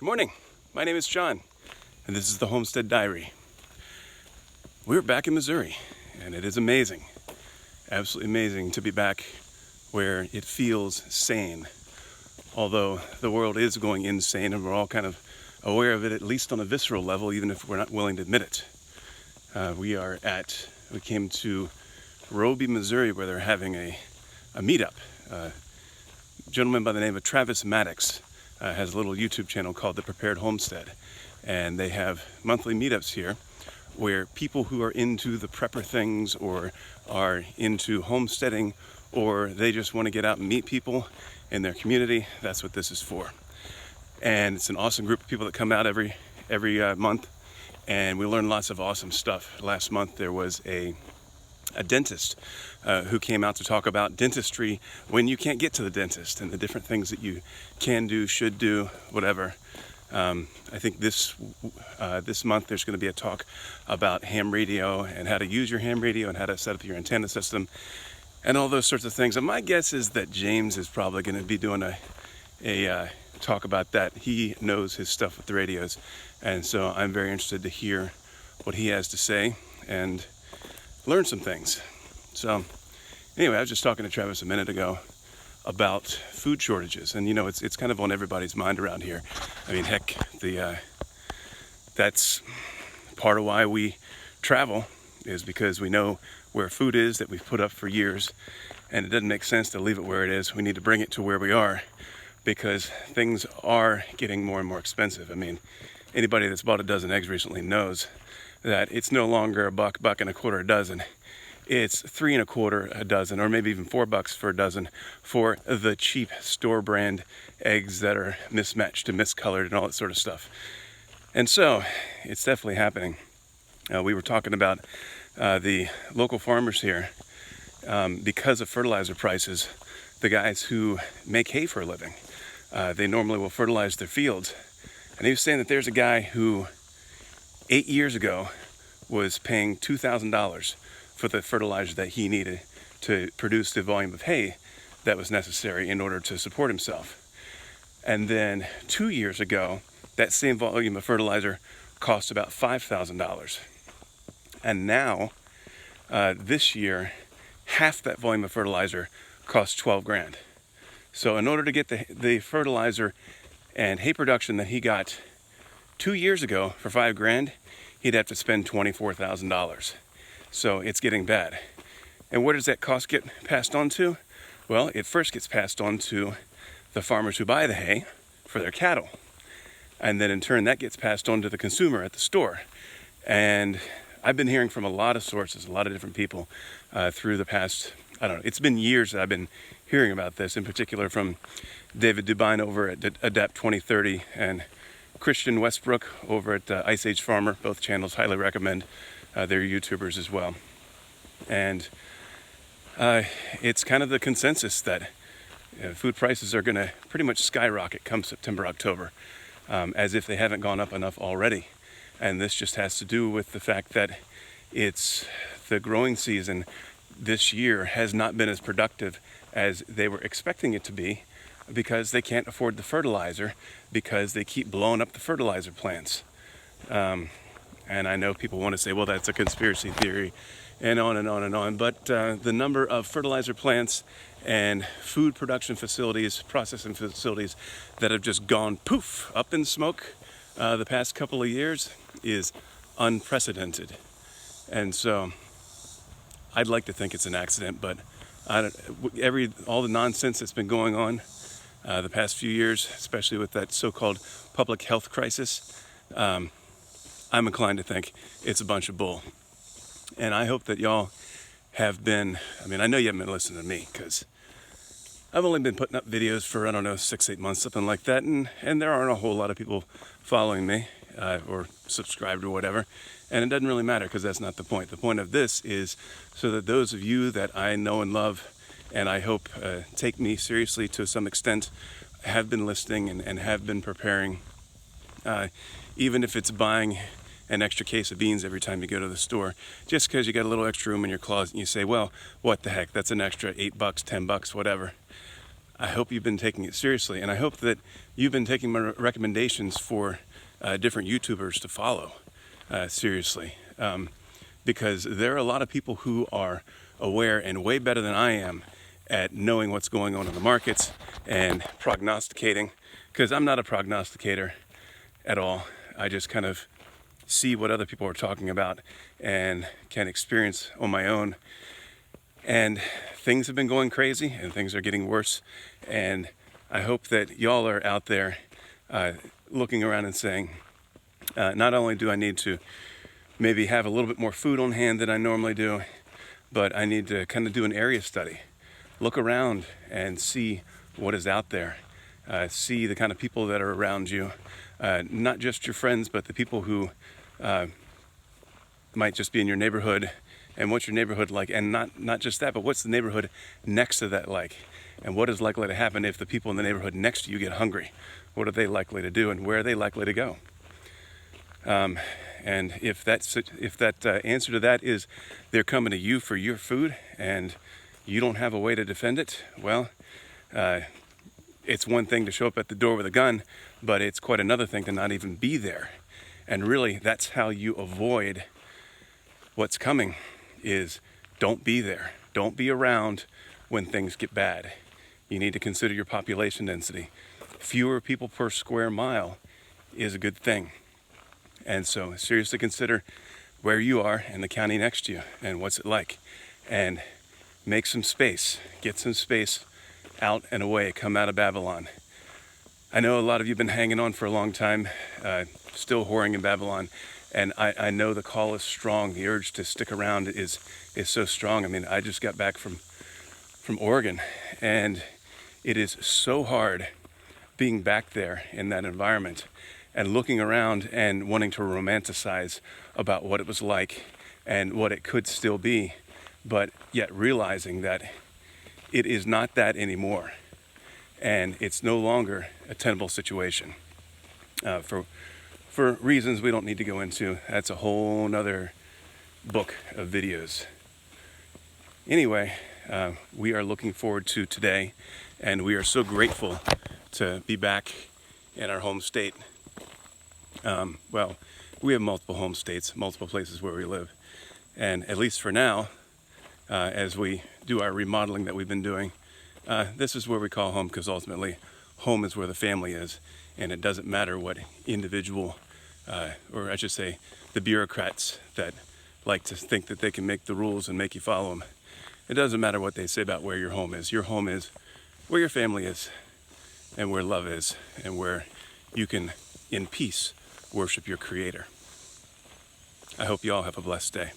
Good morning. My name is John, and this is the Homestead Diary. We're back in Missouri, and it is amazing, absolutely amazing to be back where it feels sane. Although the world is going insane, and we're all kind of aware of it, at least on a visceral level, even if we're not willing to admit it. We came to Roby, Missouri, where they're having a meetup. A gentleman by the name of Travis Maddox has a little YouTube channel called The Prepared Homestead, and they have monthly meetups here where people who are into the prepper things or are into homesteading or they just want to get out and meet people in their community, that's what this is for. And it's an awesome group of people that come out every month, and we learn lots of awesome stuff. Last month there was a dentist who came out to talk about dentistry when you can't get to the dentist and the different things that you can do, should do, whatever. I think this month there's going to be a talk about ham radio and how to use your ham radio and how to set up your antenna system and all those sorts of things. And my guess is that James is probably going to be doing a talk about that. He knows his stuff with the radios, and so I'm very interested to hear what he has to say and learn some things. So anyway, I was just talking to Travis a minute ago about food shortages, and it's kind of on everybody's mind around here. I mean, heck, that's part of why we travel, is because we know where food is that we've put up for years, and it doesn't make sense to leave it where it is. We need to bring it to where we are, because things are getting more and more expensive. I mean, anybody that's bought a dozen eggs recently knows that it's no longer a buck and a quarter a dozen. It's $3 and a quarter a dozen, or maybe even $4 for a dozen for the cheap store brand eggs that are mismatched and miscolored and all that sort of stuff. And so it's definitely happening. We were talking about the local farmers here, because of fertilizer prices, the guys who make hay for a living, they normally will fertilize their fields. And he was saying that there's a guy who 8 years ago was paying $2,000 for the fertilizer that he needed to produce the volume of hay that was necessary in order to support himself. And then 2 years ago, that same volume of fertilizer cost about $5,000. And now, this year, half that volume of fertilizer costs $12,000. So in order to get the fertilizer and hay production that he got 2 years ago for $5,000, he'd have to spend $24,000. So it's getting bad. And where does that cost get passed on to? Well, it first gets passed on to the farmers who buy the hay for their cattle. And then in turn, that gets passed on to the consumer at the store. And I've been hearing from a lot of sources, a lot of different people through the past, it's been years that I've been hearing about this, in particular from David Dubine over at Adapt 2030 and Christian Westbrook over at Ice Age Farmer. Both channels highly recommend. They're YouTubers as well. And it's kind of the consensus that food prices are going to pretty much skyrocket come September, October, as if they haven't gone up enough already. And this just has to do with the fact that it's the growing season this year has not been as productive as they were expecting it to be, because they can't afford the fertilizer, because they keep blowing up the fertilizer plants. And I know people want to say, well, that's a conspiracy theory, and on and on and on. But the number of fertilizer plants and food production facilities, processing facilities that have just gone poof, up in smoke the past couple of years is unprecedented. And so I'd like to think it's an accident, but all the nonsense that's been going on the past few years, especially with that so-called public health crisis, I'm inclined to think it's a bunch of bull. And I hope that y'all have been, I know you haven't been listening to me, because I've only been putting up videos for, 6-8 months, something like that, and there aren't a whole lot of people following me or subscribed or whatever, and it doesn't really matter, because that's not the point. The point of this is so that those of you that I know and love, and I hope take me seriously to some extent, have been listening and have been preparing, even if it's buying an extra case of beans every time you go to the store, just because you got a little extra room in your closet and you say, well, what the heck, that's an extra $8, $10, whatever. I hope you've been taking it seriously, and I hope that you've been taking my recommendations for different YouTubers to follow seriously, because there are a lot of people who are aware and way better than I am at knowing what's going on in the markets and prognosticating, because I'm not a prognosticator at all. I just kind of see what other people are talking about and can experience on my own. And things have been going crazy and things are getting worse. And I hope that y'all are out there looking around and saying, not only do I need to maybe have a little bit more food on hand than I normally do, but I need to kind of do an area study. Look around and see what is out there. See the kind of people that are around you. Not just your friends, but the people who might just be in your neighborhood. And what's your neighborhood like? And not just that, but what's the neighborhood next to that like? And what is likely to happen if the people in the neighborhood next to you get hungry? What are they likely to do, and where are they likely to go? And if that answer to that is they're coming to you for your food and you don't have a way to defend it, well, it's one thing to show up at the door with a gun, but it's quite another thing to not even be there. And really, that's how you avoid what's coming, is don't be there. Don't be around when things get bad. You need to consider your population density. Fewer people per square mile is a good thing. And so seriously consider where you are in the county next to you and what's it like. And make some space. Get some space out and away. Come out of Babylon. I know a lot of you have been hanging on for a long time, still whoring in Babylon. And I know the call is strong. The urge to stick around is so strong. I mean, I just got back from Oregon, and it is so hard being back there in that environment and looking around and wanting to romanticize about what it was like and what it could still be, but yet realizing that it is not that anymore, and it's no longer a tenable situation. For reasons we don't need to go into. That's a whole nother book of videos. Anyway, we are looking forward to today, and we are so grateful to be back in our home state. Well, we have multiple home states, multiple places where we live. And at least for now, as we do our remodeling that we've been doing, this is where we call home, because ultimately home is where the family is. And it doesn't matter what individual, or I should say, the bureaucrats that like to think that they can make the rules and make you follow them. It doesn't matter what they say about where your home is. Your home is where your family is, and where love is, and where you can, in peace, worship your Creator. I hope you all have a blessed day.